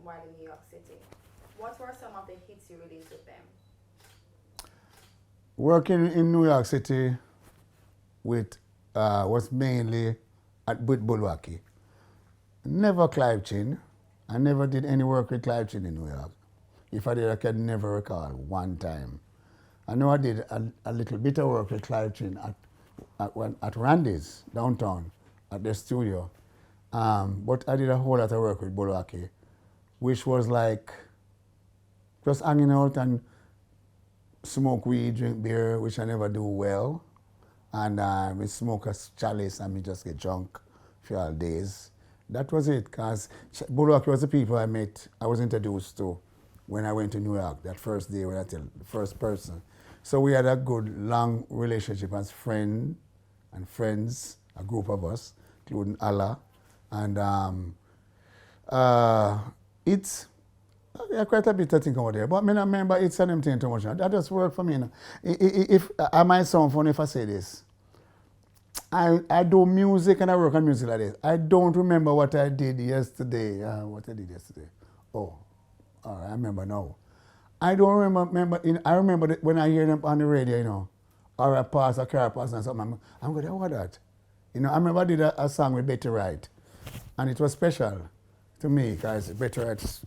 while in New York City. What were some of the hits you released with them? Working in New York City with was mainly with Bulwaki. Never Clive Chin. I never did any work with Clive Chin in New York. If I did, I can never recall one time. I know I did a little bit of work with Clive Chin at Randy's downtown at their studio. But I did a whole lot of work with Bulwaki, which was like just hanging out and smoke weed, drink beer, which I never do well. And we smoke a chalice and we just get drunk for all days. That was it, because Bulwaki was the people I was introduced to when I went to New York, that first day when I tell the first person. So we had a good, long relationship as friends, a group of us, including Allah. And it's quite a bit to think about there. But I don't remember it's an empty too much. That just worked for me. If I might sound funny if I say this. I do music and I work on music like this. I don't remember what I did yesterday. Oh, all right, I remember now. I don't remember. I remember that when I hear them on the radio, or I pass a car pass and something. I'm going, what that? I remember I did a song with Betty Wright, and it was special to me because Betty Wright,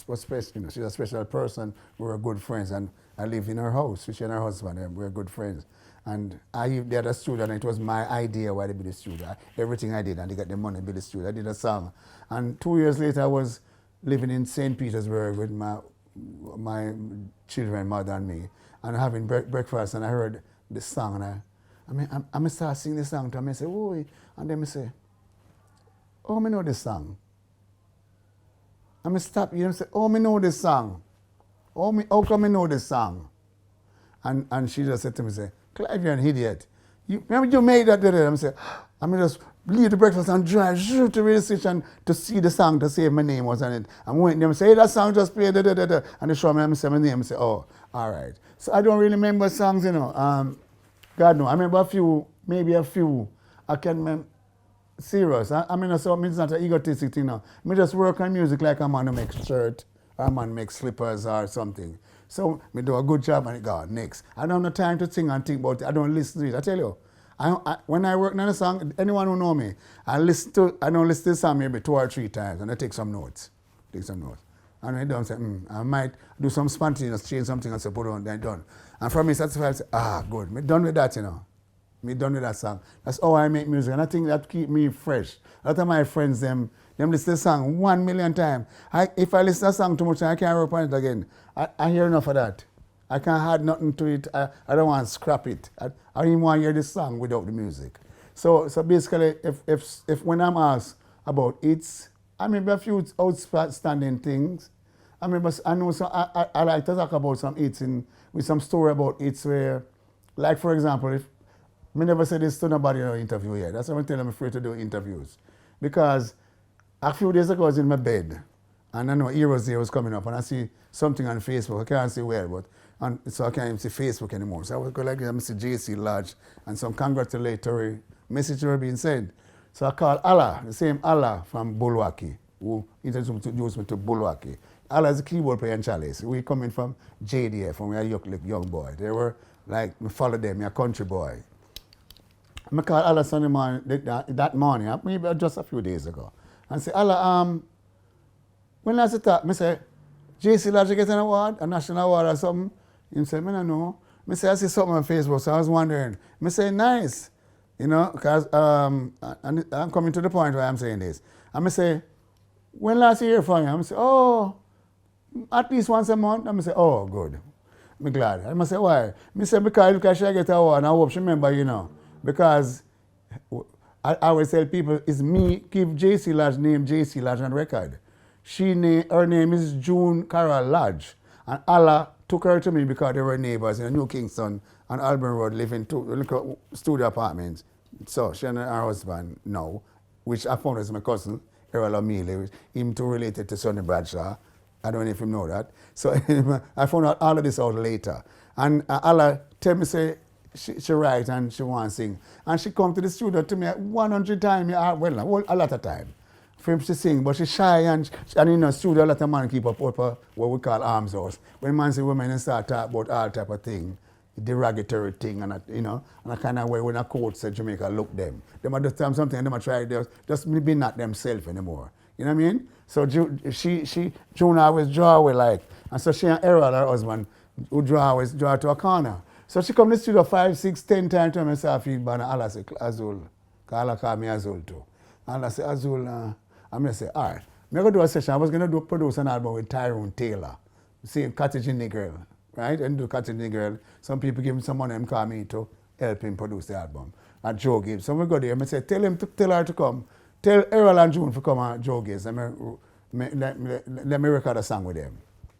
was special. She's a special person. We were good friends, and I live in her house. She and her husband, and we were good friends. And they had a studio, and it was my idea why they built the studio. Everything I did, and they got the money to build the studio. I did a song. And 2 years later, I was living in St. Petersburg with my children, mother and me, and having breakfast, and I heard this song, and I start singing this song to them, and I say, oh, and then I say, oh, I know this song. And I stop, say, oh, I know this song. How come I know this song? And she just said to me, say, Clive, you're an idiot. You made that today. I'm saying, I'm just leave the breakfast and drive to the radio station to see the song to see if my name was on it. I'm waiting them say, hey, that song just played, and they show me, I'm saying my name, I say, oh, all right. So I don't really remember songs, God no. I remember maybe a few. I can remember, serious. So it's not an egotistic thing now. I just work on music like a man who makes shirt, or a man makes slippers or something. So I do a good job and go next. I don't have time to sing and think about it. I don't listen to it. I tell you, when I work on a song, anyone who know me, I don't listen to the song maybe 2 or 3 times and I take some notes. And when I done, say, I might do some spontaneous, change something and say, put it on, then done. And from me satisfied, I say, good. Me done with that, Me done with that song. That's how I make music, and I think that keep me fresh. A lot of my friends, them listen to the song 1 million times. If I listen to a song too much, I can't work on it again. I hear enough of that. I can't add nothing to it. I don't want to scrap it. I don't even want to hear the song without the music. So basically, if when I'm asked about it, I remember a few outstanding things. I know I like to talk about some hits with some story about hits where, like for example, I never said this to nobody in an interview yet. That's why I'm telling them I'm afraid to do interviews. Because a few days ago I was in my bed and I know Heroes Day was coming up and I see something on Facebook. I can't see where, so I can't even see Facebook anymore. So I was going like, I see JC Lodge and some congratulatory messages were being said. So I called Allah, the same Allah from Bulwaki, who introduced me to Bulwaki. Allah is a keyboard player in Chalice. We coming from JDF when we were a young boy. They were like, me follow them, me a country boy. I called Allah Sunday morning, that morning, maybe just a few days ago, and say, Allah, when last talk, I say, JC Lodge get an award, a national award or something? He said, I don't know. I say, I see something on Facebook, so I was wondering. I say, nice, because I'm coming to the point where I'm saying this. I say, when last you hear from you? I say, oh, at least once a month. I say, oh, good. I'm glad. I say, why? I say, because she get an award, and I hope she remember, because I always tell people, it's me give JC Lodge name JC Lodge on record. Her name is June Carol Lodge. And Allah took her to me because they were neighbors in New Kingston on Albion Road, living in 2 studio apartments. So she and her husband now, which I found as my cousin, Errol O'Mealy, him too related to Sonny Bradshaw. I don't know if you know that. So I found out all of this out later. And Allah tell me, say, she write and she want to sing. And she come to the studio to me 100 times, well, a lot of time. for him to sing, but she shy and in the studio a lot of man keep up what we call arms house. When man say women and start talk about all type of thing, derogatory thing and a kind of way when a coach said Jamaica look them. They might just have something and they might try just maybe not themselves anymore. You know what I mean? So June always draw away like, and so she and Errol, her husband, who always draw to a corner. So she come to the studio 5, 6, 10 times to me say I feel bad and Allah say Azul. Because Allah call me Azul too. And I say Azul, I'm going to say, all right, I'm going to do a session. I was going to produce an album with Tyrone Taylor. See Cottage in Negril, right? And do Cottage in Negril. Some people give him some money and call me to help him produce the album. And Joe Gibbs. So we go there. I say, tell her to come. Tell Errol and June to come and Joe Gibbs. Let me record a song with them.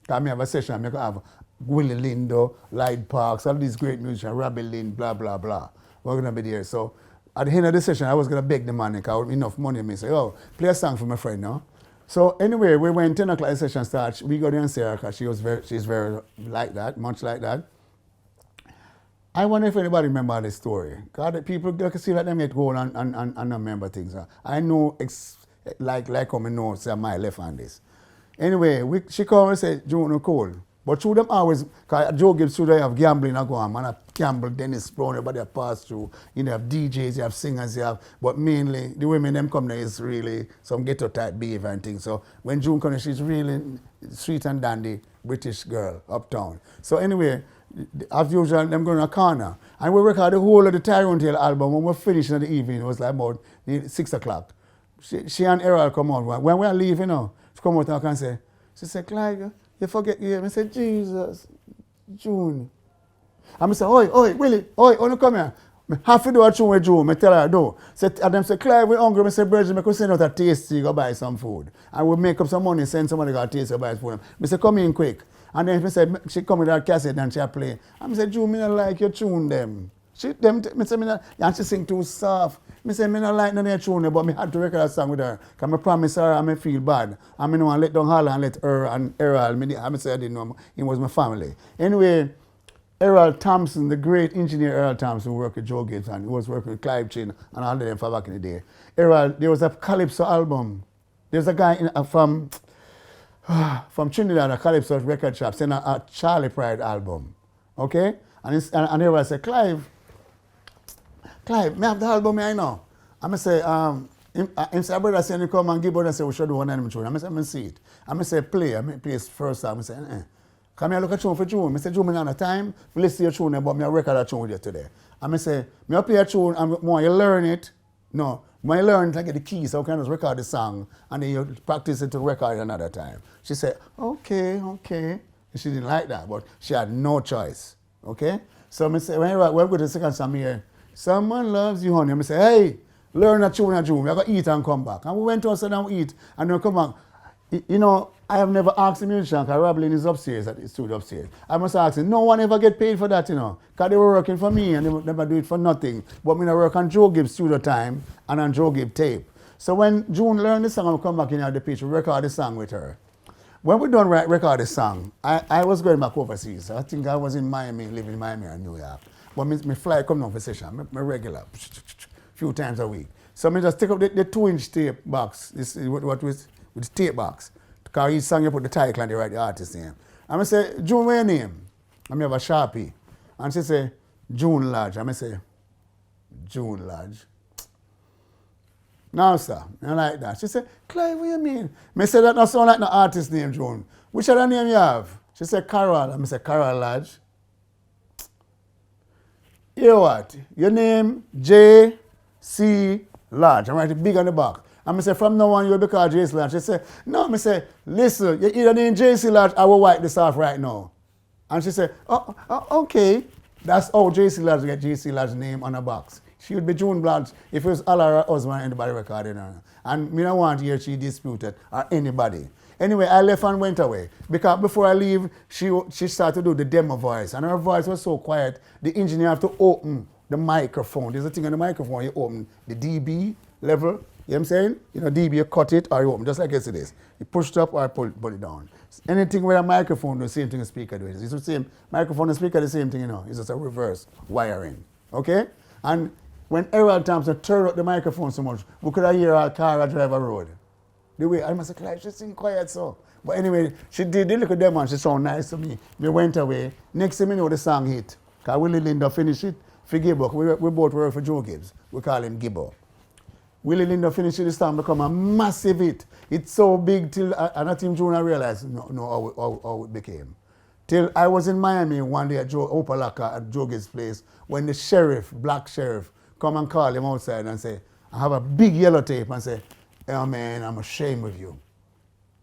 Because I have a session. I'm going to have Willie Lindo, Lyde Parks, all these great musicians, Robbie Lynn, blah, blah, blah. We're going to be there. So at the end of the session, I was going to beg the man, because I had enough money. I say, oh, play a song for my friend now. So anyway, we went 10 o'clock, the session starts. We go there and see her because she's very like that, much like that. I wonder if anybody remember this story. Because people they can see that them get going and remember things. I know, like how I know, say my left hand is. Anyway, she come and say, June no cold. But through them always, because Joe Gibbs through they have gambling and go on, man, gamble, Dennis Brown, everybody have passed through. You have DJs, you have singers, but mainly the women them come there is really some ghetto type behavior and things. So when June comes, she's really sweet and dandy British girl uptown. So anyway, as usual, them going to a corner. And we record the whole of the Tyrone Taylor album. When we finished in the evening, it was like about 6 o'clock. She and Errol come out. When we are leaving, she come out and say, she said, Clive, you forget you. I said, Jesus, June. And I say, oi, Willie, you come here. I have to do a tune with June. I tell her, do. And them say, Clive, we're hungry. I say, Bridget, I could send out a tasty, go buy some food. And we make up some money, send somebody to taste, go buy food. I say, come in quick. And then she said, she come with her cassette and she play. And I said, June, I don't like your tune them. And she sing too soft. I said, I don't like none of your tune, but I had to record a song with her. Because I promised her and I feel bad. And I know I let down Holler and let her and Errol. I said I didn't know he was my family. Anyway, Errol Thompson, the great engineer Errol Thompson, who worked with Joe Gibbs and he was working with Clive Chin and all of them for back in the day. Errol, there was a Calypso album. There's a guy from Trinidad, a Calypso record shop, sent a Charlie Pride album. Okay? And Errol said, Clive, me have the album here now. I say, him say, brother say, you come and give brother say, we should do one of them tune. I say, I see it. I say, play. I play first song. I say, Come here, look at tune for June. I say, June, I don't have time. Listen to your tune, but I record a tune with you today. And I say, I play a tune and when you learn it, no. When you learn it, I get the keys, so I can just record the song and then you practice it to record it another time. She said, okay. She didn't like that, but she had no choice. Okay? So I say, when we go to the second song here, someone loves you, honey. I say, hey, learn a tune, June. We have to eat and come back. And we went to sit down and eat and then come back. You know, I have never asked the musician, because Roblin is upstairs at the studio upstairs. I must ask him, no one ever get paid for that, you know. Because they were working for me and they would never do it for nothing. But I work on Joe Gibbs studio time and on Joe Gibbs tape. So when June learned the song, I would come back in at the pitch, record the song with her. When we done record the song, I was going back overseas. I think I was in Miami, living in Miami or New York. But my flight come down for session, my regular, few times a week. So I just take up the 2-inch tape box, with the tape box. Because each song you put the title and they write the artist name. And I say, June, what's your name? And I have a Sharpie. And she say, June Lodge. And I say, June Lodge. No, sir. I like that. She said, Clive, what do you mean? I say, that not sound like no artist name, June. Which other name you have? She said, Carol. And I say, Carol Lodge. You know what? Your name, J.C. Lodge. I write it big on the back. And I say, from now on, you'll be called J.C. Lodge. She said, no, I say, listen, you either name J.C. Lodge, I will wipe this off right now. And she said, okay. That's how J.C. Lodge get J.C. Lodge's name on a box. She would be June Lodge if it was all her husband anybody recording her. And me don't want to hear she disputed or anybody. Anyway, I left and went away. Because before I leave, she started to do the demo voice. And her voice was so quiet, the engineer have to open the microphone. There's a thing on the microphone, you open the dB level. You know what I'm saying? You know, dB, you cut it or you open, just like yesterday. You push it up or pull it down. Anything with a microphone, the same thing a speaker does. It's the same. Microphone and speaker, the same thing, you know. It's just a reverse wiring. Okay? And when Errol Thompson turned up the microphone so much, we could hear our car drive a road. The way I must say, Clive, she sing quiet so. But anyway, she did the little demo and she sound nice to me. Me went away. Next thing me know the song hit. Because Willie Linda finished it for Gibbo. We both work for Joe Gibbs. We call him Gibbo. Willie Linda finished it, the song become a massive hit. It's so big till and I think Junior realized how it became. Till I was in Miami one day at Opalaka at Joe Gibbs' place when the sheriff, black sheriff, come and call him outside and say, I have a big yellow tape and say, oh man, I'm ashamed of you.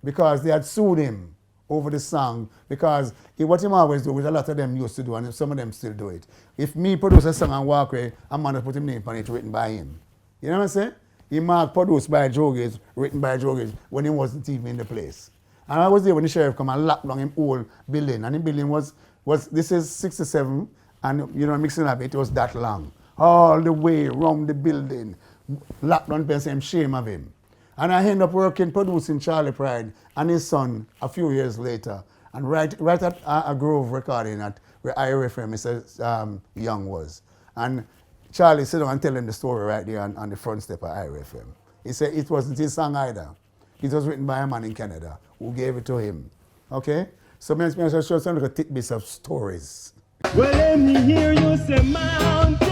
Because they had sued him over the song because what him always do, which a lot of them used to do and some of them still do it. If me produce a song and walk away, I'm going to put him name on it written by him. You know what I'm saying? He marked produced by Joe Gibbs, written by Joe Gibbs when he wasn't even in the place. And I was there when the sheriff come and locked down him whole building. And the building was this is 67 and you know mixing up it was that long. All the way around the building. Locked down the same shame of him. And I ended up working, producing Charlie Pride and his son a few years later. And right at a Grove recording at where IRFM, Mr. Young was. And Charlie sat down and telling the story right there on the front step of IRFM. He said it wasn't his song either. It was written by a man in Canada who gave it to him. Okay? So I'm going to show some little tidbits of stories. Well, let me hear you say, Mount